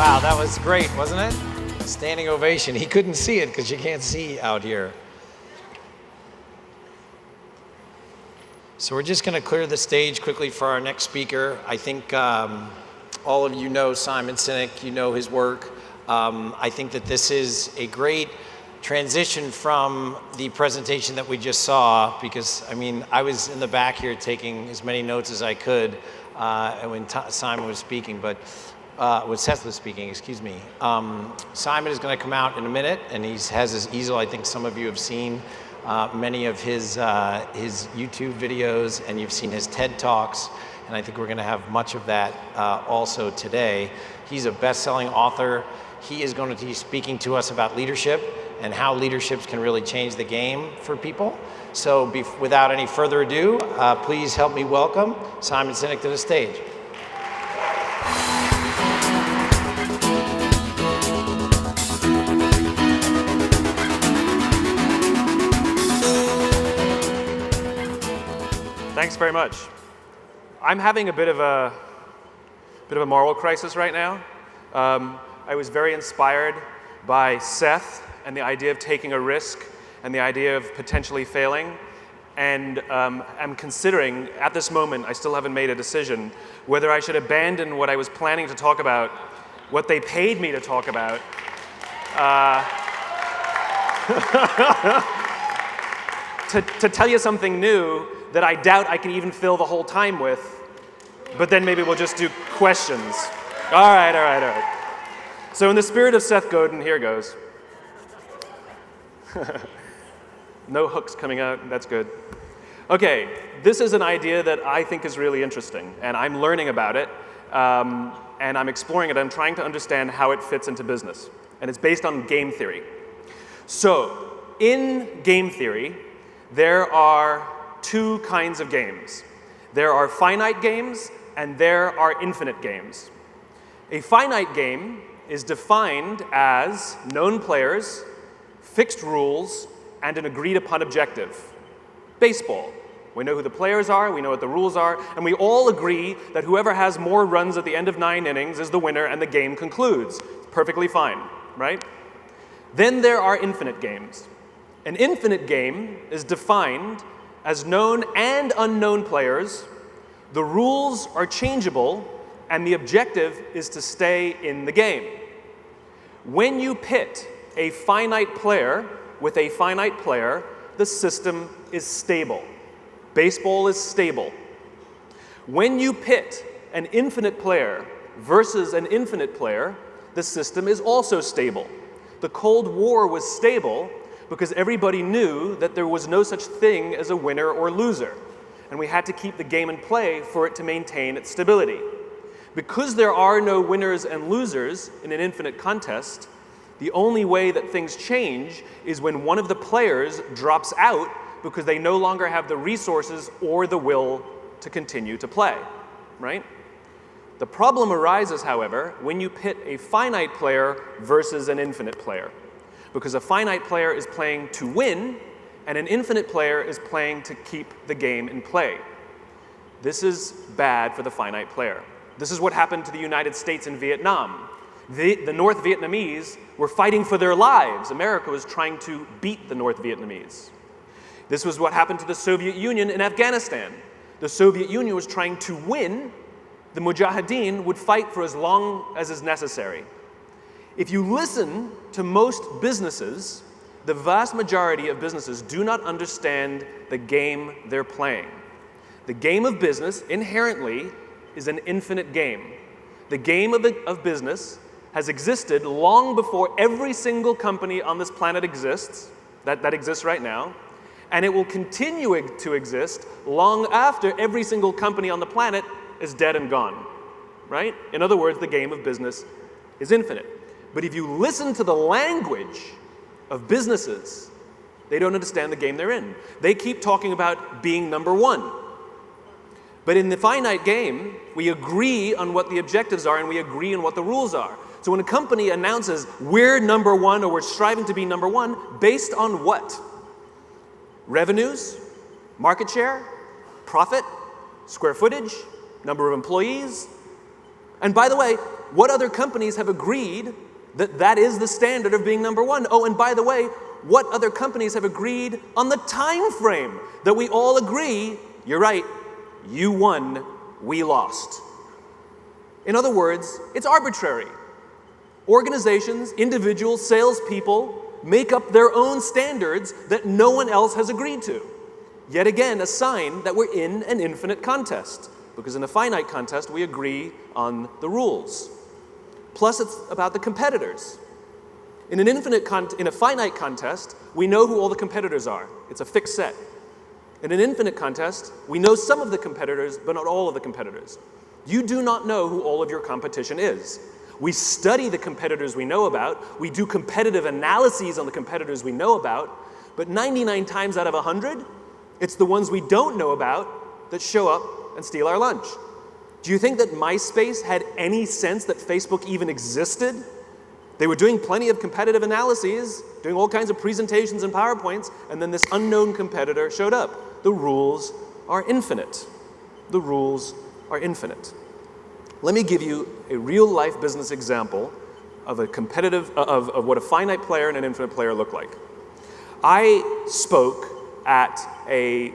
Wow, that was great, wasn't it? A standing ovation. He couldn't see it because you can't see out here. So we're just going to clear the stage quickly for our next speaker. I think all of you know Simon Sinek, you know his work. I think that this is a great transition from the presentation that we just saw, because I mean, I was in the back here taking as many notes as I could when Simon was speaking, but when Seth was speaking, excuse me. Simon is going to come out in a minute, and he has his easel. I think some of you have seen many of his YouTube videos, and you've seen his TED Talks, and I think we're going to have much of that also today. He's a best-selling author. He is going to be speaking to us about leadership and how leaderships can really change the game for people. So without any further ado, please help me welcome Simon Sinek to the stage. Thanks very much. I'm having a bit of a moral crisis right now. I was very inspired by Seth and the idea of taking a risk and the idea of potentially failing. And I'm considering, at this moment, I still haven't made a decision, whether I should abandon what I was planning to talk about, what they paid me to talk about, to tell you something new that I doubt I can even fill the whole time with, but then maybe we'll just do questions. All right. So in the spirit of Seth Godin, here goes. No hooks coming out, that's good. Okay, this is an idea that I think is really interesting, and I'm learning about it, and I'm exploring it. I'm trying to understand how it fits into business, and it's based on game theory. So, in game theory, there are two kinds of games. There are finite games, and there are infinite games. A finite game is defined as known players, fixed rules, and an agreed-upon objective. Baseball. We know who the players are, we know what the rules are, and we all agree that whoever has more runs at the end of 9 innings is the winner and the game concludes. It's perfectly fine, right? Then there are infinite games. An infinite game is defined as known and unknown players. The rules are changeable, and the objective is to stay in the game. When you pit a finite player with a finite player, the system is stable. Baseball is stable. When you pit an infinite player versus an infinite player, the system is also stable. The Cold War was stable because everybody knew that there was no such thing as a winner or loser, and we had to keep the game in play for it to maintain its stability. Because there are no winners and losers in an infinite contest, the only way that things change is when one of the players drops out because they no longer have the resources or the will to continue to play, right? The problem arises, however, when you pit a finite player versus an infinite player, because a finite player is playing to win, and an infinite player is playing to keep the game in play. This is bad for the finite player. This is what happened to the United States in Vietnam. The North Vietnamese were fighting for their lives. America was trying to beat the North Vietnamese. This was what happened to the Soviet Union in Afghanistan. The Soviet Union was trying to win. The Mujahideen would fight for as long as is necessary. If you listen to most businesses, the vast majority of businesses do not understand the game they're playing. The game of business inherently is an infinite game. The game of business has existed long before every single company on this planet exists, that exists right now, and it will continue to exist long after every single company on the planet is dead and gone, right? In other words, the game of business is infinite. But if you listen to the language of businesses, they don't understand the game they're in. They keep talking about being number one. But in the finite game, we agree on what the objectives are and we agree on what the rules are. So when a company announces we're number one or we're striving to be number one, based on what? Revenues, market share, profit, square footage, number of employees. And by the way, what other companies have agreed that that is the standard of being number one? Oh, and by the way, what other companies have agreed on the time frame that we all agree, you're right, you won, we lost. In other words, it's arbitrary. Organizations, individuals, salespeople make up their own standards that no one else has agreed to. Yet again, a sign that we're in an infinite contest, because in a finite contest, we agree on the rules. Plus, it's about the competitors. In a finite contest, we know who all the competitors are. It's a fixed set. In an infinite contest, we know some of the competitors, but not all of the competitors. You do not know who all of your competition is. We study the competitors we know about, we do competitive analyses on the competitors we know about, but 99 times out of 100, it's the ones we don't know about that show up and steal our lunch. Do you think that MySpace had any sense that Facebook even existed? They were doing plenty of competitive analyses, doing all kinds of presentations and PowerPoints, and then this unknown competitor showed up. The rules are infinite. The rules are infinite. Let me give you a real-life business example of of what a finite player and an infinite player look like. I spoke at a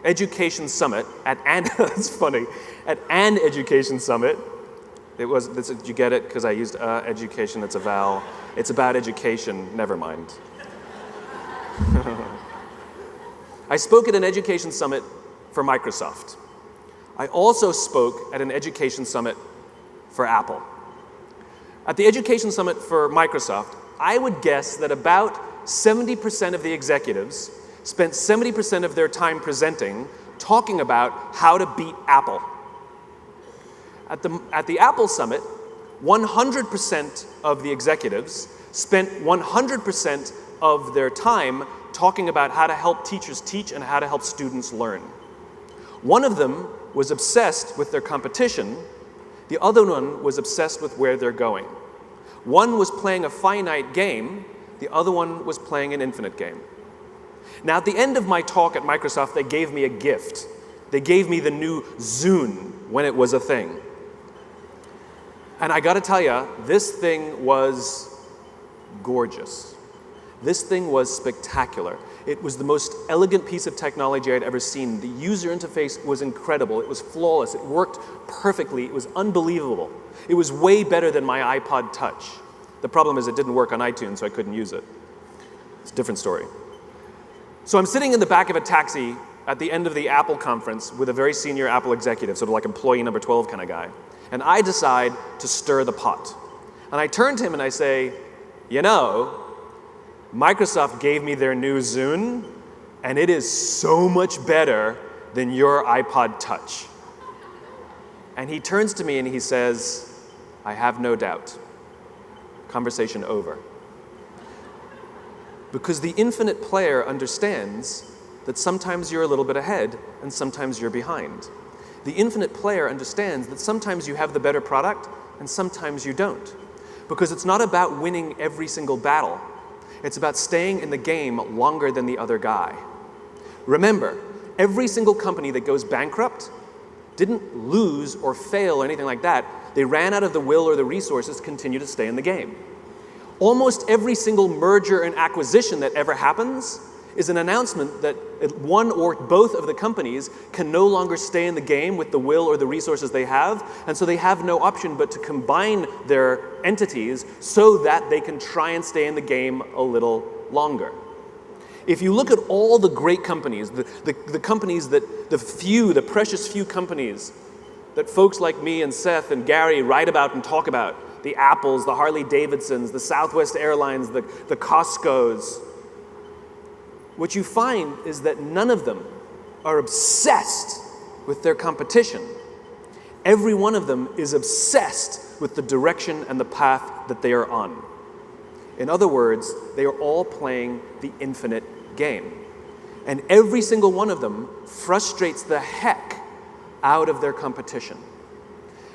education summit that's funny, at an education summit. You get it because I used education. It's a vowel. It's about education. Never mind. I spoke at an education summit for Microsoft. I also spoke at an education summit for Apple. At the education summit for Microsoft, I would guess that about 70% of the executives spent 70% of their time presenting talking about how to beat Apple. At the Apple summit, 100% of the executives spent 100% of their time talking about how to help teachers teach and how to help students learn. One of them was obsessed with their competition. The other one was obsessed with where they're going. One was playing a finite game. The other one was playing an infinite game. Now, at the end of my talk at Microsoft, they gave me a gift. They gave me the new Zune when it was a thing. And I gotta tell you, this thing was gorgeous. This thing was spectacular. It was the most elegant piece of technology I'd ever seen. The user interface was incredible. It was flawless. It worked perfectly. It was unbelievable. It was way better than my iPod Touch. The problem is it didn't work on iTunes, so I couldn't use it. It's a different story. So I'm sitting in the back of a taxi at the end of the Apple conference with a very senior Apple executive, sort of like employee number 12 kind of guy. And I decide to stir the pot. And I turn to him and I say, you know, Microsoft gave me their new Zune, and it is so much better than your iPod Touch. And he turns to me and he says, I have no doubt. Conversation over. Because the infinite player understands that sometimes you're a little bit ahead and sometimes you're behind. The infinite player understands that sometimes you have the better product and sometimes you don't. Because it's not about winning every single battle. It's about staying in the game longer than the other guy. Remember, every single company that goes bankrupt didn't lose or fail or anything like that. They ran out of the will or the resources to continue to stay in the game. Almost every single merger and acquisition that ever happens is an announcement that one or both of the companies can no longer stay in the game with the will or the resources they have, and so they have no option but to combine their entities so that they can try and stay in the game a little longer. If you look at all the great companies, the companies that, the precious few companies that folks like me and Seth and Gary write about and talk about, the Apples, the Harley-Davidsons, the Southwest Airlines, the Costcos, what you find is that none of them are obsessed with their competition. Every one of them is obsessed with the direction and the path that they are on. In other words, they are all playing the infinite game. And every single one of them frustrates the heck out of their competition.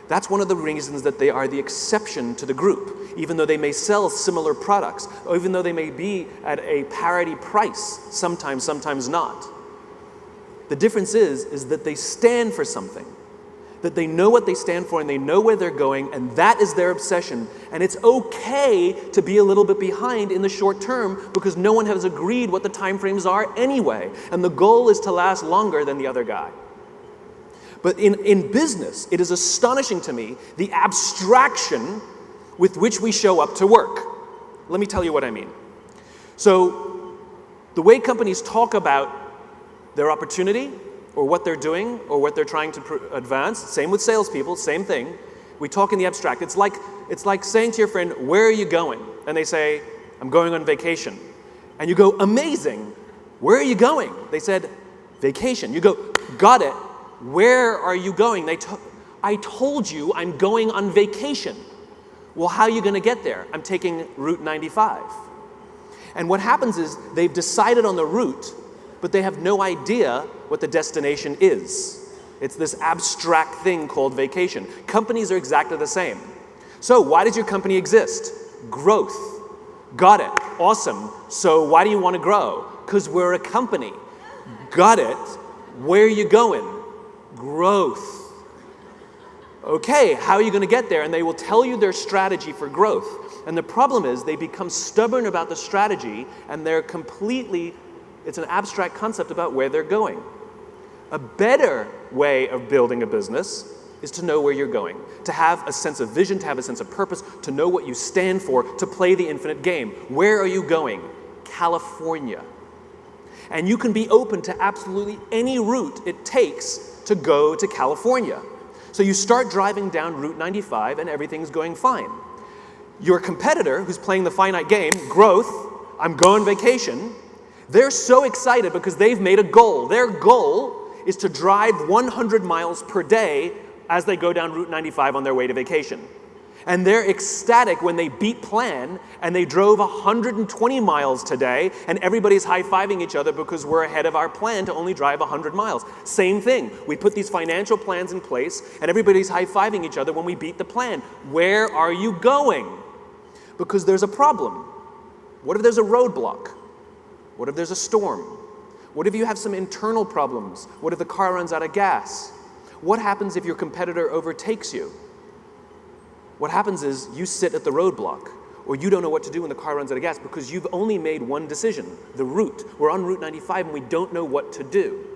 That's one of the reasons that they are the exception to the group, even though they may sell similar products, or even though they may be at a parity price, sometimes not. The difference is that they stand for something. that they know what they stand for and they know where they're going, and that is their obsession. And it's okay to be a little bit behind in the short term because no one has agreed what the time frames are anyway. And the goal is to last longer than the other guy. But in business, it is astonishing to me the abstraction with which we show up to work. Let me tell you what I mean. So the way companies talk about their opportunity or what they're doing or what they're trying to advance, same with salespeople, same thing. We talk in the abstract. It's like saying to your friend, where are you going? And they say, I'm going on vacation. And you go, amazing. Where are you going? They said, vacation. You go, got it. Where are you going? I told you I'm going on vacation. Well, how are you going to get there? I'm taking Route 95. And what happens is they've decided on the route, but they have no idea what the destination is. It's this abstract thing called vacation. Companies are exactly the same. So why does your company exist? Growth. Got it. Awesome. So why do you want to grow? Because we're a company. Got it. Where are you going? Growth. Okay, how are you going to get there? And they will tell you their strategy for growth. And the problem is they become stubborn about the strategy and it's an abstract concept about where they're going. A better way of building a business is to know where you're going, to have a sense of vision, to have a sense of purpose, to know what you stand for, to play the infinite game. Where are you going? California. And you can be open to absolutely any route it takes to go to California. So you start driving down Route 95 and everything's going fine. Your competitor, who's playing the finite game, growth, I'm going vacation, they're so excited because they've made a goal. Their goal is to drive 100 miles per day as they go down Route 95 on their way to vacation. And they're ecstatic when they beat plan and they drove 120 miles today and everybody's high-fiving each other because we're ahead of our plan to only drive 100 miles. Same thing. We put these financial plans in place and everybody's high-fiving each other when we beat the plan. Where are you going? Because there's a problem. What if there's a roadblock? What if there's a storm? What if you have some internal problems? What if the car runs out of gas? What happens if your competitor overtakes you? What happens is you sit at the roadblock, or you don't know what to do when the car runs out of gas because you've only made one decision, the route. We're on Route 95 and we don't know what to do.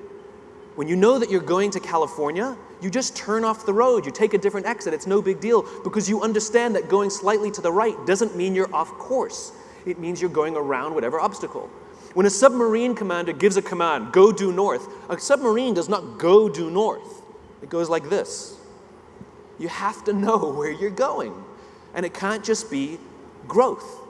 When you know that you're going to California, you just turn off the road, you take a different exit, it's no big deal because you understand that going slightly to the right doesn't mean you're off course. It means you're going around whatever obstacle. When a submarine commander gives a command, go due north, a submarine does not go due north. It goes like this. You have to know where you're going. And it can't just be growth.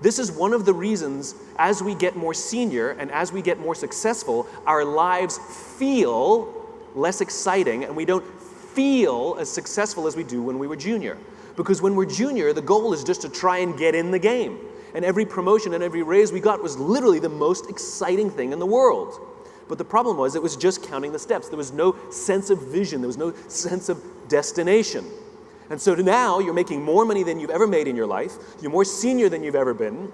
This is one of the reasons as we get more senior and as we get more successful, our lives feel less exciting and we don't feel as successful as we do when we were junior. Because when we're junior, the goal is just to try and get in the game. And every promotion and every raise we got was literally the most exciting thing in the world. But the problem was it was just counting the steps. There was no sense of vision. There was no sense of destination. And so now you're making more money than you've ever made in your life. You're more senior than you've ever been.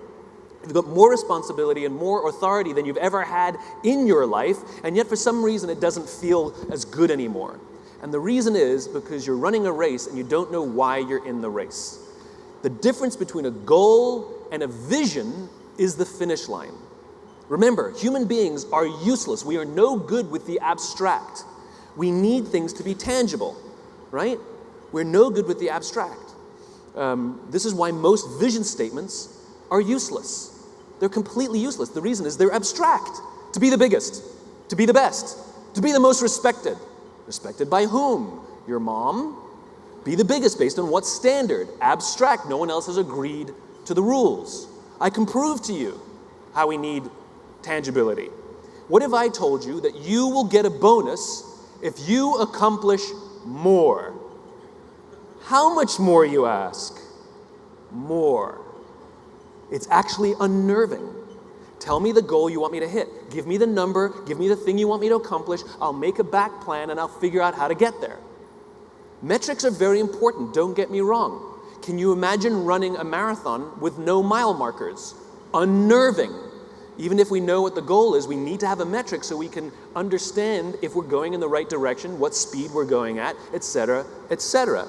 You've got more responsibility and more authority than you've ever had in your life. And yet for some reason it doesn't feel as good anymore. And the reason is because you're running a race and you don't know why you're in the race. The difference between a goal and a vision is the finish line. Remember, human beings are useless. We are no good with the abstract. We need things to be tangible, right? We're no good with the abstract. This is why most vision statements are useless. They're completely useless. The reason is they're abstract. To be the biggest, to be the best, to be the most respected. Respected by whom? Your mom? Be the biggest based on what standard? Abstract. No one else has agreed to the rules. I can prove to you how we need tangibility. What if I told you that you will get a bonus if you accomplish more? How much more, you ask? More. It's actually unnerving. Tell me the goal you want me to hit. Give me the number, give me the thing you want me to accomplish. I'll make a back plan and I'll figure out how to get there. Metrics are very important, don't get me wrong. Can you imagine running a marathon with no mile markers? Unnerving. Even if we know what the goal is, we need to have a metric so we can understand if we're going in the right direction, what speed we're going at, etc., etc.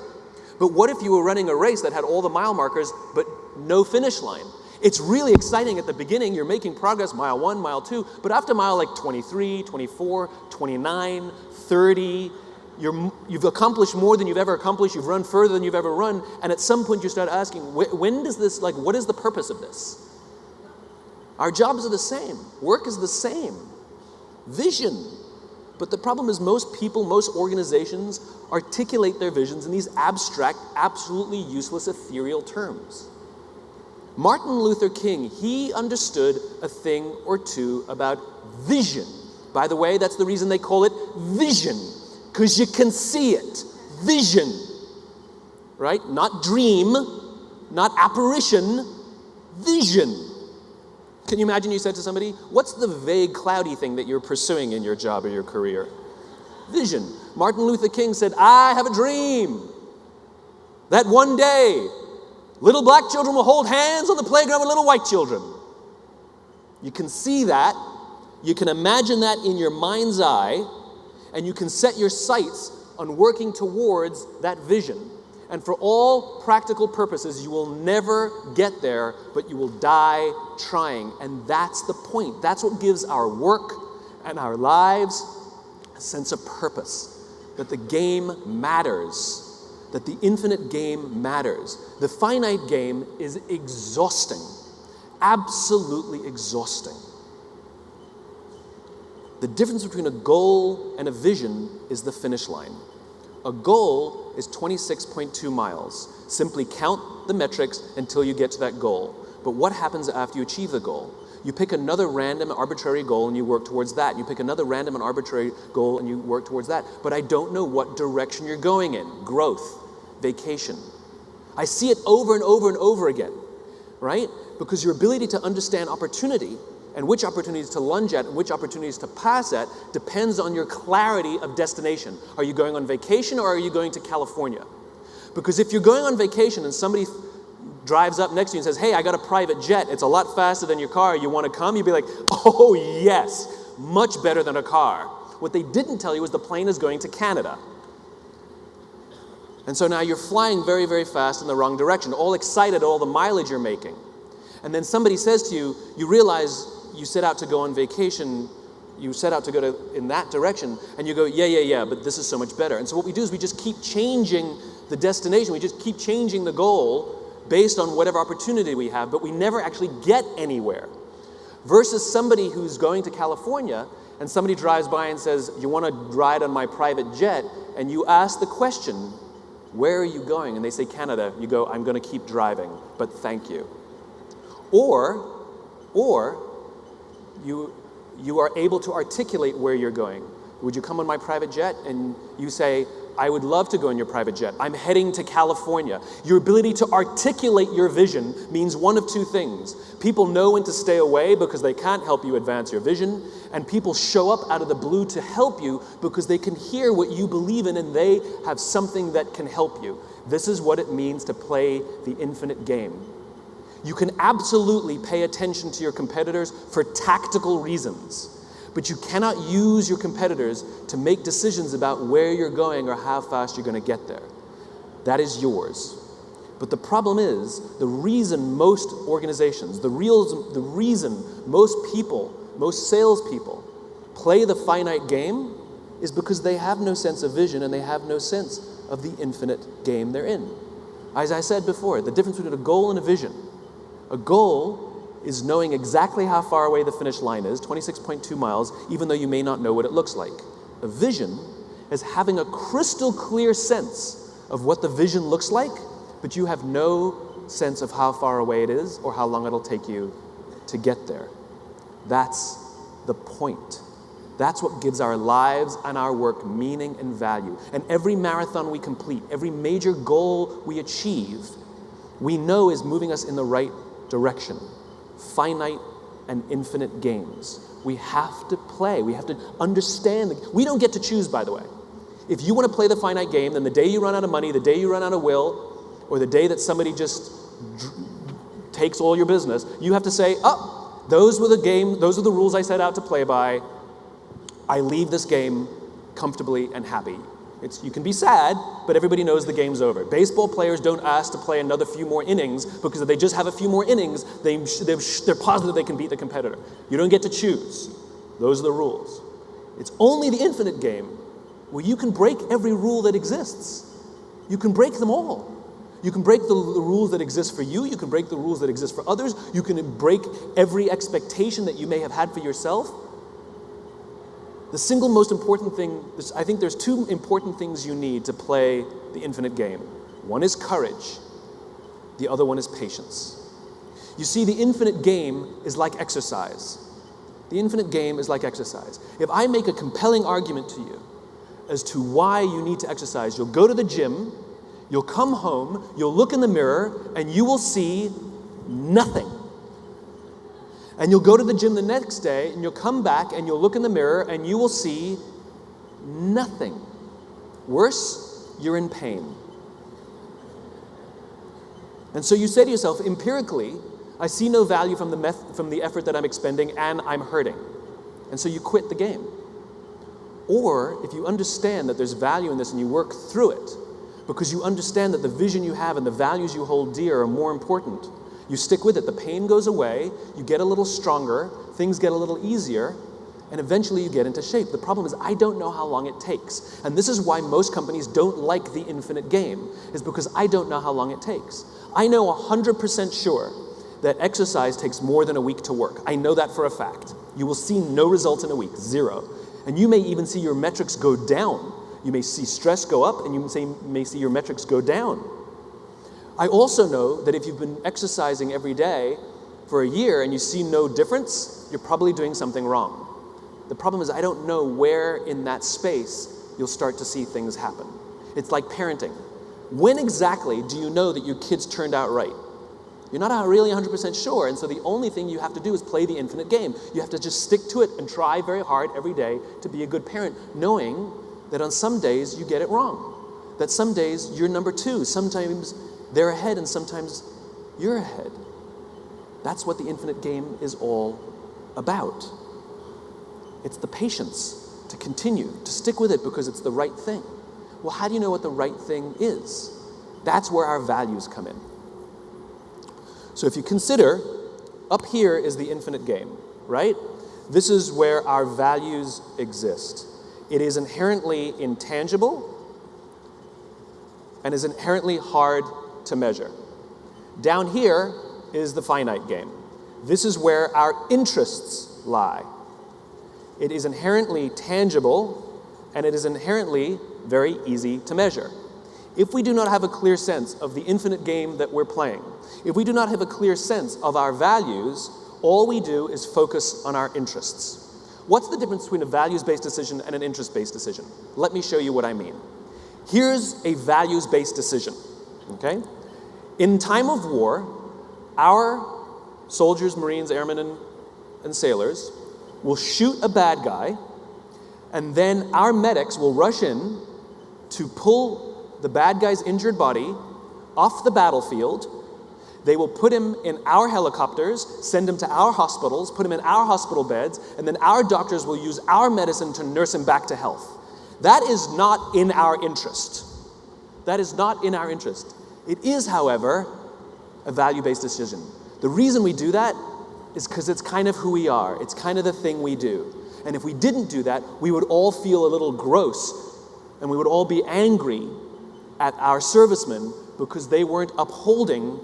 But what if you were running a race that had all the mile markers but no finish line? It's really exciting at the beginning. You're making progress, mile 1, mile 2, but after mile like 23, 24, 29, 30, you've accomplished more than you've ever accomplished, you've run further than you've ever run, and at some point you start asking, when does this, like, what is the purpose of this? Our jobs are the same. Work is the same. Vision. But the problem is most people, most organizations articulate their visions in these abstract, absolutely useless, ethereal terms. Martin Luther King, he understood a thing or two about vision. By the way, that's the reason they call it vision, because you can see it. Vision. Right? Not dream, not apparition, vision. Can you imagine you said to somebody, what's the vague, cloudy thing that you're pursuing in your job or your career? Vision. Martin Luther King said, I have a dream that one day little black children will hold hands on the playground with little white children. You can see that. You can imagine that in your mind's eye, and you can set your sights on working towards that vision. And for all practical purposes, you will never get there, but you will die trying. And that's the point. That's what gives our work and our lives a sense of purpose, that the game matters, that the infinite game matters. The finite game is exhausting, absolutely exhausting. The difference between a goal and a vision is the finish line. A goal is 26.2 miles. Simply count the metrics until you get to that goal. But what happens after you achieve the goal? You pick another random, arbitrary goal and you work towards that. You pick another random and arbitrary goal and you work towards that. But I don't know what direction you're going in. Growth, vacation. I see it over and over and over again, right? Because your ability to understand opportunity and which opportunities to lunge at and which opportunities to pass at depends on your clarity of destination. Are you going on vacation or are you going to California? Because if you're going on vacation and somebody drives up next to you and says, hey, I got a private jet, it's a lot faster than your car, you want to come? You'd be like, oh yes, much better than a car. What they didn't tell you is the plane is going to Canada. And so now you're flying very, very fast in the wrong direction, all excited at all the mileage you're making. And then somebody says to you, you realize you set out to go on vacation, you set out to go in that direction, and you go, yeah, but this is so much better. And so what we do is we just keep changing the destination, we just keep changing the goal based on whatever opportunity we have, but we never actually get anywhere. Versus somebody who's going to California, and somebody drives by and says, you want to ride on my private jet? And you ask the question, where are you going? And they say, Canada. You go, I'm going to keep driving, but thank you. Or you are able to articulate where you're going. Would you come on my private jet? And you say, I would love to go on your private jet. I'm heading to California. Your ability to articulate your vision means one of two things. People know when to stay away because they can't help you advance your vision, and people show up out of the blue to help you because they can hear what you believe in and they have something that can help you. This is what it means to play the infinite game. You can absolutely pay attention to your competitors for tactical reasons, but you cannot use your competitors to make decisions about where you're going or how fast you're going to get there. That is yours. But the problem is, the reason most organizations, the reason most people, most salespeople play the finite game is because they have no sense of vision and they have no sense of the infinite game they're in. As I said before, the difference between a goal and a vision. A goal is knowing exactly how far away the finish line is, 26.2 miles, even though you may not know what it looks like. A vision is having a crystal clear sense of what the vision looks like, but you have no sense of how far away it is or how long it'll take you to get there. That's the point. That's what gives our lives and our work meaning and value. And every marathon we complete, every major goal we achieve, we know is moving us in the right direction. Finite and infinite games. We have to play. We have to understand. We don't get to choose, by the way. If you want to play the finite game, then the day you run out of money, the day you run out of will, or the day that somebody just takes all your business, you have to say, oh, Those were the rules I set out to play by. I leave this game comfortably and happy. You can be sad, but everybody knows the game's over. Baseball players don't ask to play another few more innings because if they just have a few more innings, they're positive they can beat the competitor. You don't get to choose. Those are the rules. It's only the infinite game where you can break every rule that exists. You can break them all. You can break the rules that exist for you. You can break the rules that exist for others. You can break every expectation that you may have had for yourself. The single most important thing, I think there's two important things you need to play the infinite game. One is courage. The other one is patience. You see, the infinite game is like exercise. The infinite game is like exercise. If I make a compelling argument to you as to why you need to exercise, you'll go to the gym, you'll come home, you'll look in the mirror, and you will see nothing. And you'll go to the gym the next day, and you'll come back, and you'll look in the mirror, and you will see nothing. Worse, you're in pain. And so you say to yourself, empirically, I see no value from the effort that I'm expending, and I'm hurting. And so you quit the game. Or, if you understand that there's value in this and you work through it, because you understand that the vision you have and the values you hold dear are more important, you stick with it. The pain goes away, you get a little stronger, things get a little easier, and eventually you get into shape. The problem is I don't know how long it takes. And this is why most companies don't like the infinite game, is because I don't know how long it takes. I know 100% sure that exercise takes more than a week to work. I know that for a fact. You will see no results in a week, zero. And you may even see your metrics go down. You may see stress go up, and you may see your metrics go down. I also know that if you've been exercising every day for a year and you see no difference, you're probably doing something wrong. The problem is I don't know where in that space you'll start to see things happen. It's like parenting. When exactly do you know that your kids turned out right? You're not really 100% sure, and so the only thing you have to do is play the infinite game. You have to just stick to it and try very hard every day to be a good parent, knowing that on some days you get it wrong, that some days you're number two, sometimes they're ahead and sometimes you're ahead. That's what the infinite game is all about. It's the patience to continue, to stick with it because it's the right thing. Well, how do you know what the right thing is? That's where our values come in. So if you consider, up here is the infinite game, right? This is where our values exist. It is inherently intangible and is inherently hard to measure. Down here is the finite game. This is where our interests lie. It is inherently tangible and it is inherently very easy to measure. If we do not have a clear sense of the infinite game that we're playing, if we do not have a clear sense of our values, all we do is focus on our interests. What's the difference between a values-based decision and an interest-based decision? Let me show you what I mean. Here's a values-based decision, okay? In time of war, our soldiers, Marines, airmen, and sailors will shoot a bad guy, and then our medics will rush in to pull the bad guy's injured body off the battlefield. They will put him in our helicopters, send him to our hospitals, put him in our hospital beds, and then our doctors will use our medicine to nurse him back to health. That is not in our interest. That is not in our interest. It is, however, a value-based decision. The reason we do that is because it's kind of who we are. It's kind of the thing we do. And if we didn't do that, we would all feel a little gross, and we would all be angry at our servicemen because they weren't upholding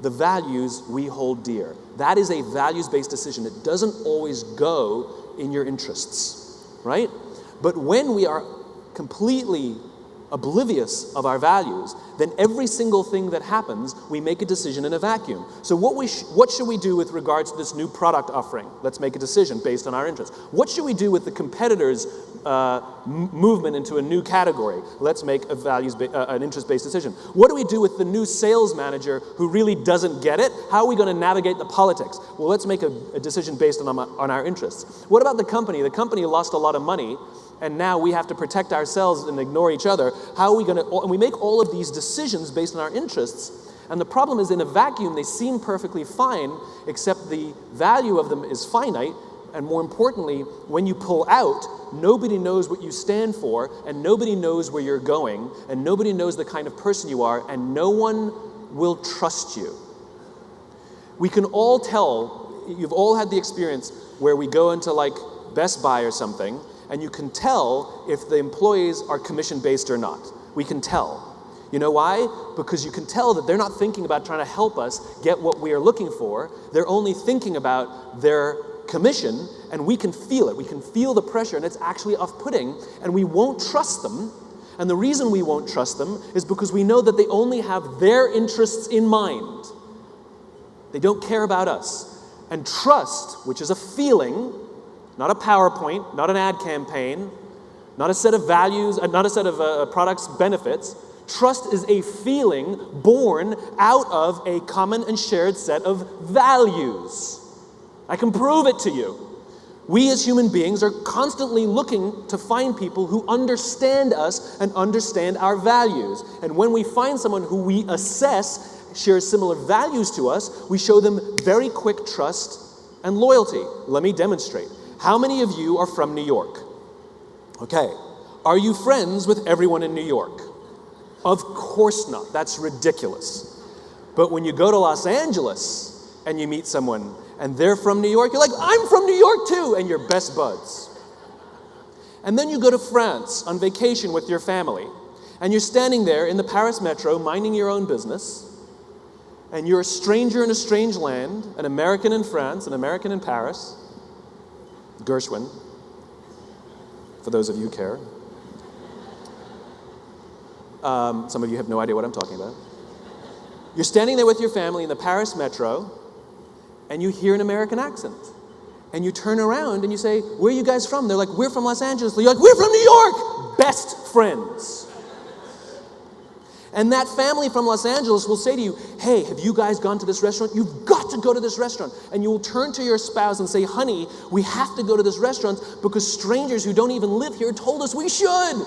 the values we hold dear. That is a values-based decision. It doesn't always go in your interests, right? But when we are completely oblivious of our values, then every single thing that happens, we make a decision in a vacuum. So what should we do with regards to this new product offering? Let's make a decision based on our interests. What should we do with the competitors' movement into a new category? Let's make an interest-based decision. What do we do with the new sales manager who really doesn't get it? How are we going to navigate the politics? Well, let's make a decision based on our interests. What about the company? The company lost a lot of money, and now we have to protect ourselves and ignore each other. How are we going to, and we make all of these decisions based on our interests, And the problem is, in a vacuum, they seem perfectly fine, except the value of them is finite. And more importantly, when you pull out, nobody knows what you stand for, and nobody knows where you're going, and nobody knows the kind of person you are, and no one will trust you. We can all tell, you've all had the experience where we go into like Best Buy or something, and you can tell if the employees are commission-based or not. We can tell. You know why? Because you can tell that they're not thinking about trying to help us get what we are looking for. They're only thinking about their commission, and we can feel it. We can feel the pressure, and it's actually off-putting, and we won't trust them. And the reason we won't trust them is because we know that they only have their interests in mind. They don't care about us. And trust, which is a feeling, not a PowerPoint, not an ad campaign, not a set of values, not a set of products, benefits. Trust is a feeling born out of a common and shared set of values. I can prove it to you. We as human beings are constantly looking to find people who understand us and understand our values. And when we find someone who we assess shares similar values to us, we show them very quick trust and loyalty. Let me demonstrate. How many of you are from New York? Okay. Are you friends with everyone in New York? Of course not. That's ridiculous. But when you go to Los Angeles and you meet someone and they're from New York, you're like, I'm from New York too, and you're best buds. And then you go to France on vacation with your family, and you're standing there in the Paris metro minding your own business, and you're a stranger in a strange land, an American in France, an American in Paris, Gershwin, for those of you who care. Some of you have no idea what I'm talking about. You're standing there with your family in the Paris metro, and you hear an American accent. And you turn around and you say, where are you guys from? They're like, we're from Los Angeles. You're like, we're from New York! Best friends. And that family from Los Angeles will say to you, hey, have you guys gone to this restaurant? You've got to go to this restaurant. And you will turn to your spouse and say, honey, we have to go to this restaurant because strangers who don't even live here told us we should.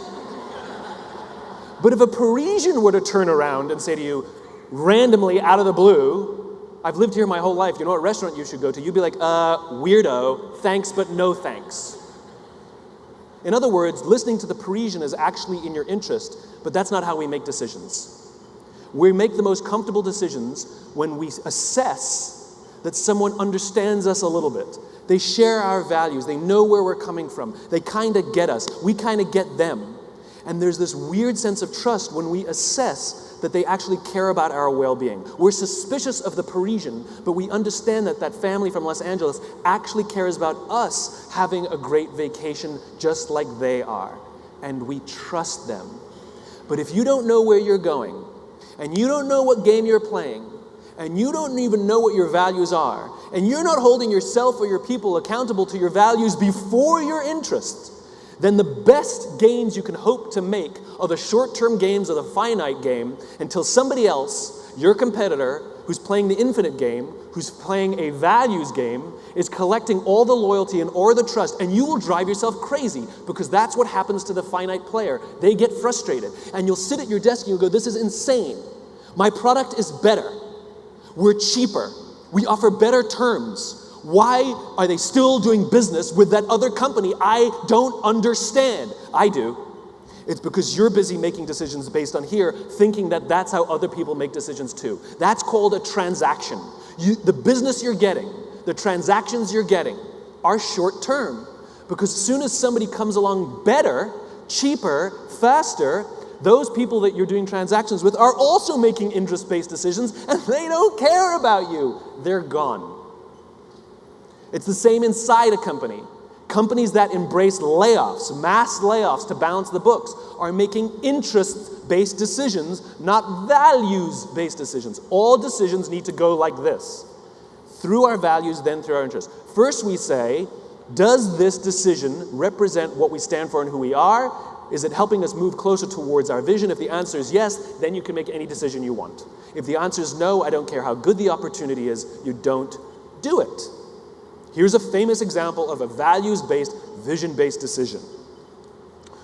But if a Parisian were to turn around and say to you, randomly out of the blue, I've lived here my whole life, you know what restaurant you should go to? You'd be like, weirdo, thanks but no thanks. In other words, listening to the Parisian is actually in your interest, but that's not how we make decisions. We make the most comfortable decisions when we assess that someone understands us a little bit. They share our values, they know where we're coming from, they kind of get us, we kind of get them. And there's this weird sense of trust when we assess that they actually care about our well-being. We're suspicious of the Parisian, but we understand that that family from Los Angeles actually cares about us having a great vacation just like they are. And we trust them. But if you don't know where you're going, and you don't know what game you're playing, and you don't even know what your values are, and you're not holding yourself or your people accountable to your values before your interests, then the best gains you can hope to make are the short-term games of the finite game until somebody else, your competitor, who's playing the infinite game, who's playing a values game, is collecting all the loyalty and or the trust, and you will drive yourself crazy because that's what happens to the finite player. They get frustrated, and you'll sit at your desk and you'll go, this is insane. My product is better. We're cheaper. We offer better terms. Why are they still doing business with that other company? I don't understand. I do. It's because you're busy making decisions based on here, thinking that that's how other people make decisions too. That's called a transaction. The business you're getting, the transactions you're getting are short term. Because as soon as somebody comes along better, cheaper, faster, those people that you're doing transactions with are also making interest-based decisions, and they don't care about you. They're gone. It's the same inside a company. Companies that embrace layoffs, mass layoffs to balance the books, are making interest-based decisions, not values-based decisions. All decisions need to go like this. Through our values, then through our interests. First we say, does this decision represent what we stand for and who we are? Is it helping us move closer towards our vision? If the answer is yes, then you can make any decision you want. If the answer is no, I don't care how good the opportunity is, you don't do it. Here's a famous example of a values-based, vision-based decision.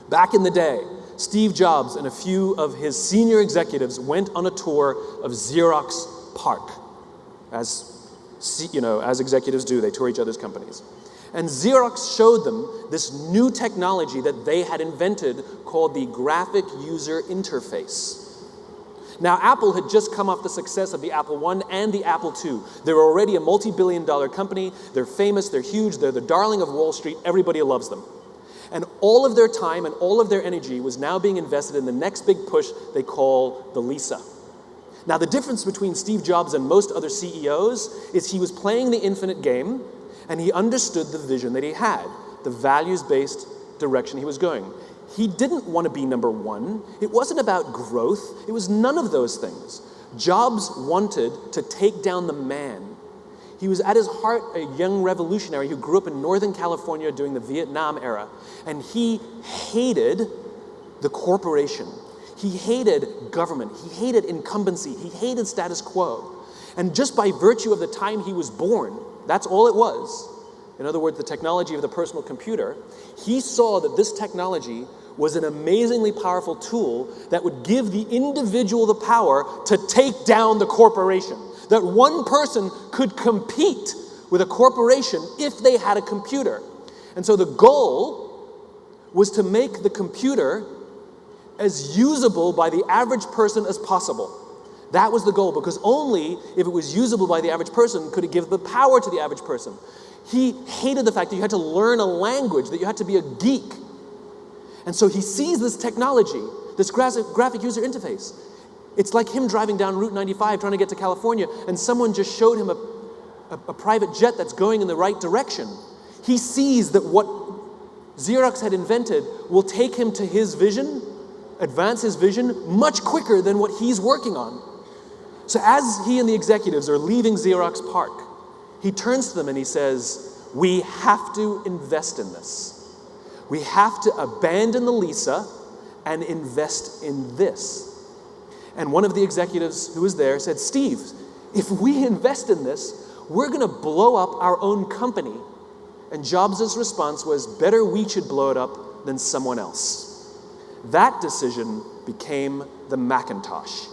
Back in the day, Steve Jobs and a few of his senior executives went on a tour of Xerox PARC. As executives do, they tour each other's companies. And Xerox showed them this new technology that they had invented called the graphic user interface. Now, Apple had just come off the success of the Apple I and the Apple II. They were already a multi-billion-dollar company. They're famous, they're huge, they're the darling of Wall Street. Everybody loves them. And all of their time and all of their energy was now being invested in the next big push they call the Lisa. Now, the difference between Steve Jobs and most other CEOs is he was playing the infinite game, and he understood the vision that he had, the values-based direction he was going. He didn't want to be number one. It wasn't about growth. It was none of those things. Jobs wanted to take down the man. He was at his heart a young revolutionary who grew up in Northern California during the Vietnam era, and he hated the corporation. He hated government. He hated incumbency. He hated status quo. And just by virtue of the time he was born, that's all it was. In other words, the technology of the personal computer, he saw that this technology was an amazingly powerful tool that would give the individual the power to take down the corporation. That one person could compete with a corporation if they had a computer. And so the goal was to make the computer as usable by the average person as possible. That was the goal, because only if it was usable by the average person could it give the power to the average person. He hated the fact that you had to learn a language, that you had to be a geek. And so he sees this technology, this graphic user interface. It's like him driving down Route 95 trying to get to California, and someone just showed him a private jet that's going in the right direction. He sees that what Xerox had invented will take him to his vision, advance his vision much quicker than what he's working on. So as he and the executives are leaving Xerox PARC, he turns to them and he says, "We have to invest in this. We have to abandon the Lisa and invest in this." And one of the executives who was there said, "Steve, if we invest in this, we're going to blow up our own company." And Jobs' response was, "Better we should blow it up than someone else." That decision became the Macintosh,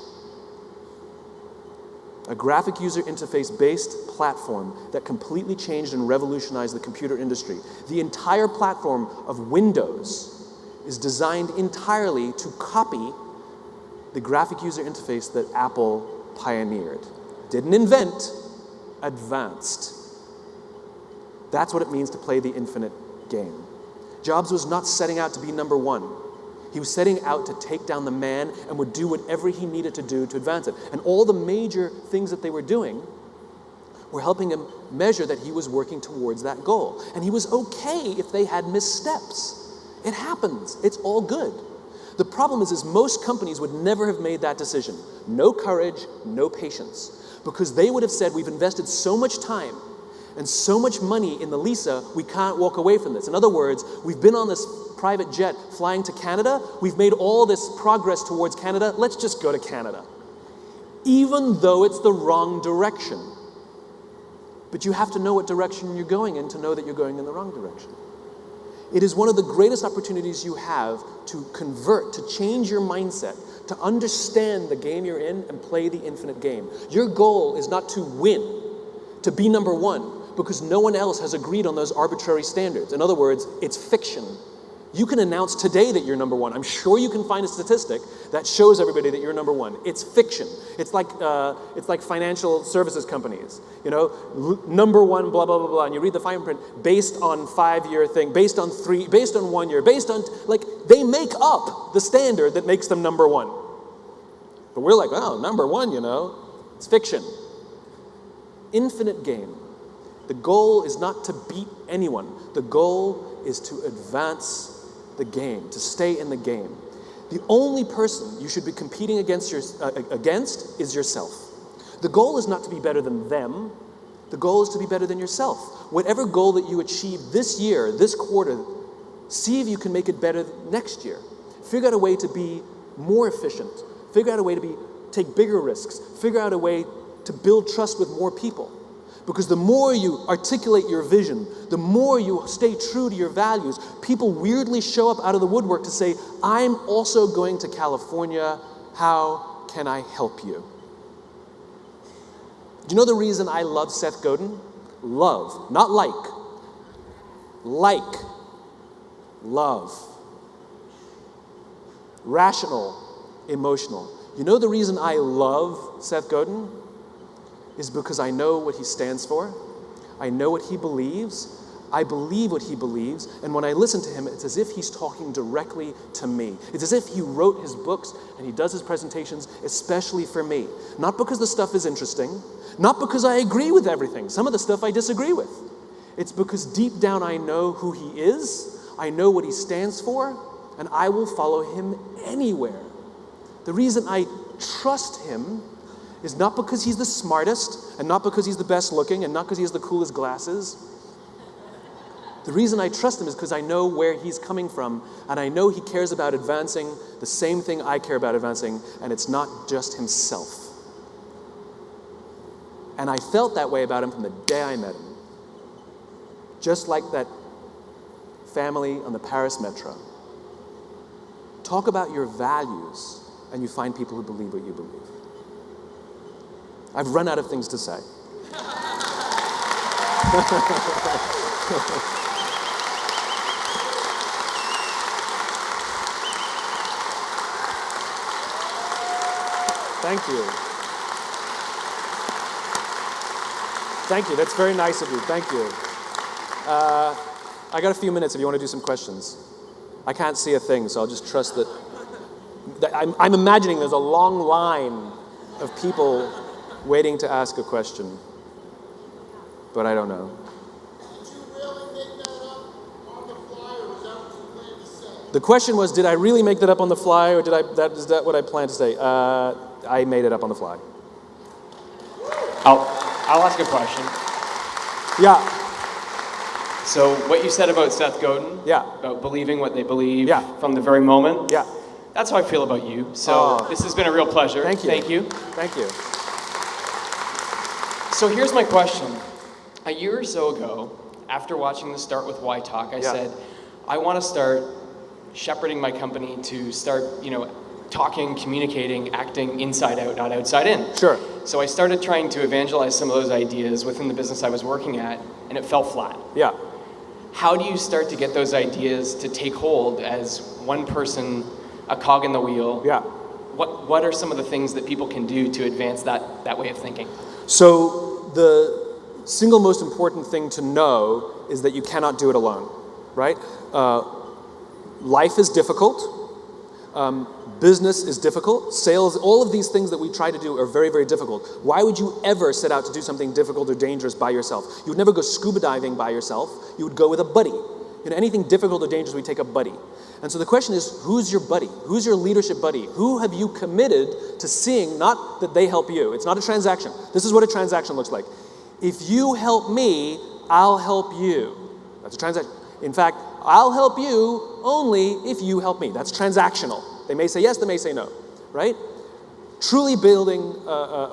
a graphic user interface-based platform that completely changed and revolutionized the computer industry. The entire platform of Windows is designed entirely to copy the graphic user interface that Apple pioneered. Didn't invent, advanced. That's what it means to play the infinite game. Jobs was not setting out to be number one. He was setting out to take down the man and would do whatever he needed to do to advance it. And all the major things that they were doing were helping him measure that he was working towards that goal. And he was okay if they had missteps. It happens. It's all good. The problem is most companies would never have made that decision. No courage, no patience. Because they would have said, we've invested so much time and so much money in the Lisa, we can't walk away from this. In other words, we've been on this private jet flying to Canada. We've made all this progress towards Canada. Let's just go to Canada. Even though it's the wrong direction. But you have to know what direction you're going in to know that you're going in the wrong direction. It is one of the greatest opportunities you have to convert, to change your mindset, to understand the game you're in and play the infinite game. Your goal is not to win, to be number one, because no one else has agreed on those arbitrary standards. In other words, it's fiction. You can announce today that you're number one. I'm sure you can find a statistic that shows everybody that you're number one. It's fiction. It's like financial services companies. You know, number one, blah, blah, blah, blah. And you read the fine print based on 5-year thing, based on 1 year, based on, like, they make up the standard that makes them number one. But we're like, oh, number one, you know. It's fiction. Infinite game. The goal is not to beat anyone. The goal is to advance the game, to stay in the game. The only person you should be competing against is yourself. The goal is not to be better than them. The goal is to be better than yourself. Whatever goal that you achieve this year, this quarter, see if you can make it better next year. Figure out a way to be more efficient. Figure out a way to take bigger risks. Figure out a way to build trust with more people. Because the more you articulate your vision, the more you stay true to your values, people weirdly show up out of the woodwork to say, I'm also going to California. How can I help you? Do you know the reason I love Seth Godin? Love, not like. Like. Love. Rational, emotional. You know the reason I love Seth Godin? Is because I know what he stands for. I know what he believes. I believe what he believes. And when I listen to him, it's as if he's talking directly to me. It's as if he wrote his books and he does his presentations especially for me. Not because the stuff is interesting. Not because I agree with everything. Some of the stuff I disagree with. It's because deep down I know who he is. I know what he stands for. And I will follow him anywhere. The reason I trust him is not because he's the smartest, and not because he's the best looking, and not because he has the coolest glasses. The reason I trust him is because I know where he's coming from, and I know he cares about advancing the same thing I care about advancing, and it's not just himself. And I felt that way about him from the day I met him. Just like that family on the Paris Metro. Talk about your values, and you find people who believe what you believe. I've run out of things to say. Thank you. Thank you. That's very nice of you. Thank you. I got a few minutes if you want to do some questions. I can't see a thing, so I'll just trust that. I'm imagining there's a long line of people waiting to ask a question, but I don't know. Did you really make that up on the fly, or was that what you planned to say? The question was, did I really make that up on the fly, or is that what I planned to say? I made it up on the fly. I'll ask a question. Yeah. So what you said about Seth Godin, Yeah. about believing what they believe Yeah. from the very moment, Yeah. that's how I feel about you. So this has been a real pleasure. Thank you. Thank you. Thank you. So here's my question. A year or so ago, after watching the Start With Why talk, I said, I want to start shepherding my company to start, talking, communicating, acting inside out, not outside in. Sure. So I started trying to evangelize some of those ideas within the business I was working at, and it fell flat. Yeah. How do you start to get those ideas to take hold as one person, a cog in the wheel? Yeah. What are some of the things that people can do to advance that way of thinking? So the single most important thing to know is that you cannot do it alone, right? Life is difficult. Business is difficult. Sales, all of these things that we try to do are very, very difficult. Why would you ever set out to do something difficult or dangerous by yourself? You would never go scuba diving by yourself. You would go with a buddy. Anything difficult or dangerous, we take a buddy. And so the question is, who's your buddy? Who's your leadership buddy? Who have you committed to seeing, not that they help you. It's not a transaction. This is what a transaction looks like. If you help me, I'll help you. That's a transaction. In fact, I'll help you only if you help me. That's transactional. They may say yes, they may say no, right? Truly building,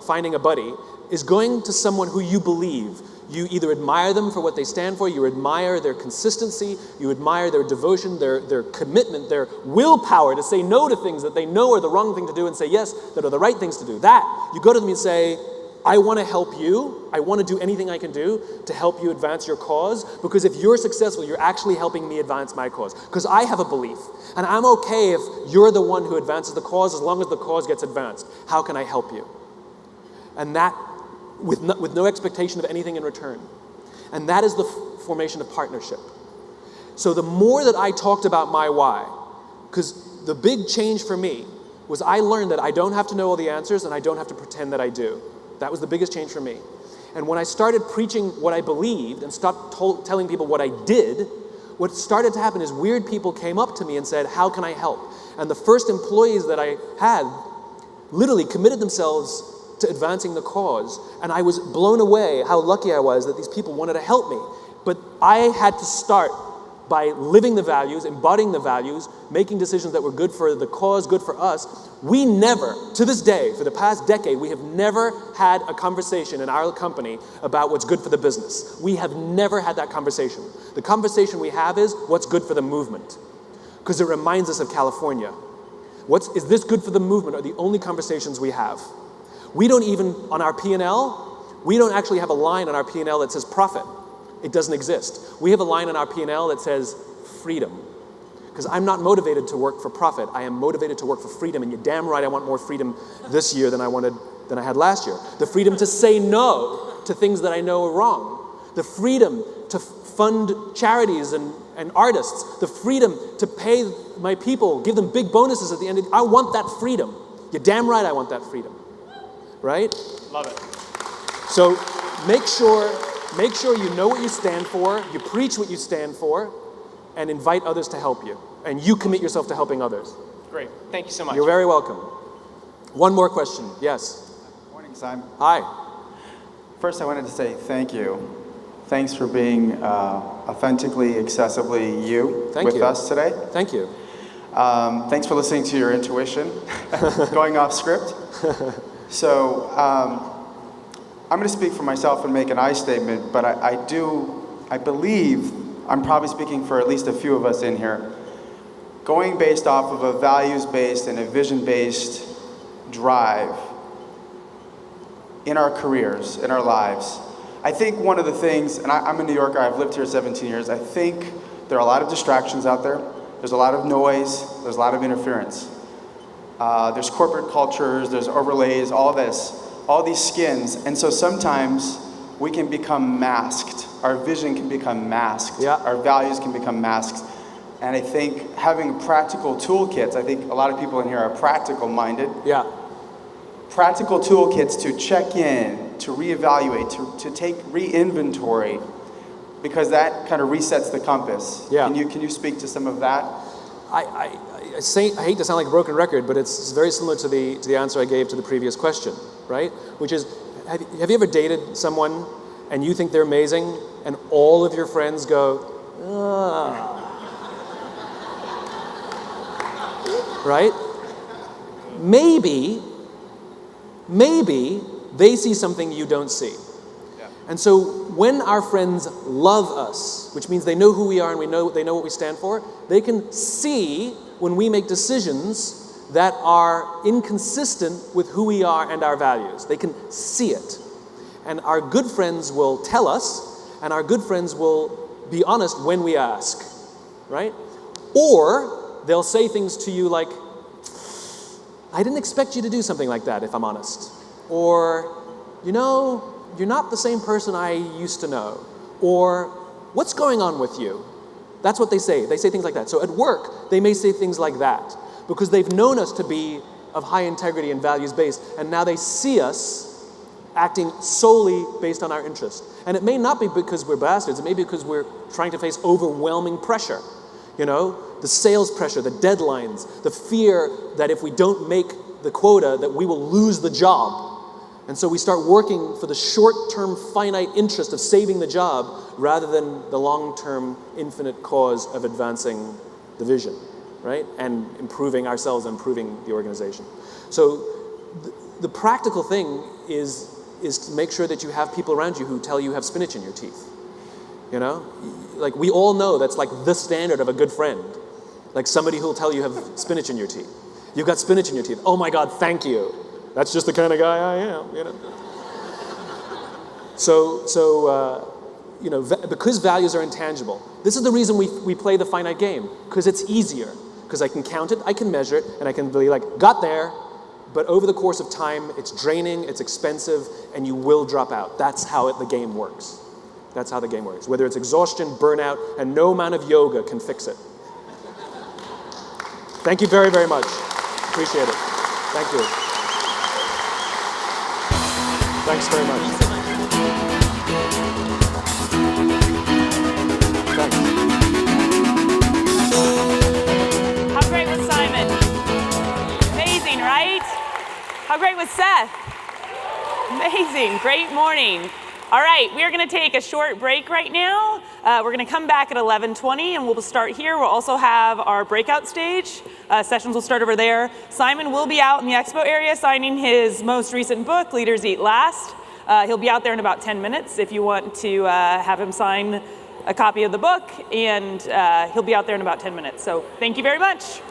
finding a buddy is going to someone who you believe. You either admire them for what they stand for, you admire their consistency, you admire their devotion, their commitment, their willpower to say no to things that they know are the wrong thing to do and say yes that are the right things to do. That, you go to them and say, I want to help you. I want to do anything I can do to help you advance your cause, because if you're successful, you're actually helping me advance my cause. Because I have a belief, and I'm okay if you're the one who advances the cause as long as the cause gets advanced. How can I help you? And that, with no expectation of anything in return. And that is the formation of partnership. So the more that I talked about my why, because the big change for me was I learned that I don't have to know all the answers and I don't have to pretend that I do. That was the biggest change for me. And when I started preaching what I believed and stopped telling people what I did, what started to happen is weird people came up to me and said, how can I help? And the first employees that I had literally committed themselves to advancing the cause. And I was blown away how lucky I was that these people wanted to help me. But I had to start by living the values, embodying the values, making decisions that were good for the cause, good for us, we never, to this day, for the past decade, we have never had a conversation in our company about what's good for the business. We have never had that conversation. The conversation we have is what's good for the movement, because it reminds us of California. Is this good for the movement are the only conversations we have. We don't even, on our P&L, we don't actually have a line on our P&L that says profit. It doesn't exist. We have a line on our P&L that says freedom. Because I'm not motivated to work for profit. I am motivated to work for freedom, and you're damn right I want more freedom this year than I had last year. The freedom to say no to things that I know are wrong. The freedom to fund charities and artists. The freedom to pay my people, give them big bonuses at the end of I want that freedom. You're damn right I want that freedom. Right? Love it. So make sure you know what you stand for, you preach what you stand for, and invite others to help you. And you commit yourself to helping others. Great. Thank you so much. You're very welcome. One more question. Yes. Morning, Simon. Hi. First, I wanted to say thank you. Thanks for being authentically, accessibly you with us today. Thank you. Thanks for listening to your intuition, going off script. So I'm going to speak for myself and make an I statement, but I believe I'm probably speaking for at least a few of us in here. Going based off of a values-based and a vision-based drive in our careers, in our lives. I think one of the things, and I'm a New Yorker, I've lived here 17 years, I think there are a lot of distractions out there. There's a lot of noise, there's a lot of interference. There's corporate cultures, there's overlays, all this, all these skins, and so sometimes we can become masked. Our vision can become masked. Yeah. Our values can become masked. And I think having practical toolkits, I think a lot of people in here are practical minded. Yeah. Practical toolkits to check in, to reevaluate, to take re-inventory, because that kind of resets the compass. Yeah. Can you speak to some of that? I hate to sound like a broken record, but it's very similar to the answer I gave to the previous question, right? Which is, have you ever dated someone and you think they're amazing and all of your friends go, ah. Right? Maybe they see something you don't see. Yeah. And so when our friends love us, which means they know who we are and they know what we stand for, they can see when we make decisions that are inconsistent with who we are and our values. They can see it. And our good friends will tell us, and our good friends will be honest when we ask, right? Or they'll say things to you like, I didn't expect you to do something like that, if I'm honest. Or, you know, you're not the same person I used to know. Or, what's going on with you? That's what they say. They say things like that. So at work, they may say things like that because they've known us to be of high integrity and values-based, and now they see us acting solely based on our interest. And it may not be because we're bastards. It may be because we're trying to face overwhelming pressure. You know, the sales pressure, the deadlines, the fear that if we don't make the quota that we will lose the job. And so we start working for the short-term finite interest of saving the job rather than the long-term infinite cause of advancing the vision, right? And improving ourselves and improving the organization. So the practical thing is to make sure that you have people around you who tell you have spinach in your teeth. You know? Like, we all know that's like the standard of a good friend. Like somebody who'll tell you have spinach in your teeth. You've got spinach in your teeth. Oh my God, thank you. That's just the kind of guy I am, you know. You know, because values are intangible, this is the reason we play the finite game, because it's easier. Because I can count it, I can measure it, and I can be like, got there, but over the course of time, it's draining, it's expensive, and you will drop out. That's how the game works. That's how the game works. Whether it's exhaustion, burnout, and no amount of yoga can fix it. Thank you very, very much. Appreciate it. Thank you. Thanks very much. Thanks. How great was Simon? Amazing, right? How great was Seth? Amazing. Great morning. All right, we are going to take a short break right now. We're going to come back at 11:20, and we'll start here. We'll also have our breakout stage. Sessions will start over there. Simon will be out in the expo area signing his most recent book, Leaders Eat Last. He'll be out there in about 10 minutes if you want to have him sign a copy of the book, and he'll be out there in about 10 minutes. So thank you very much.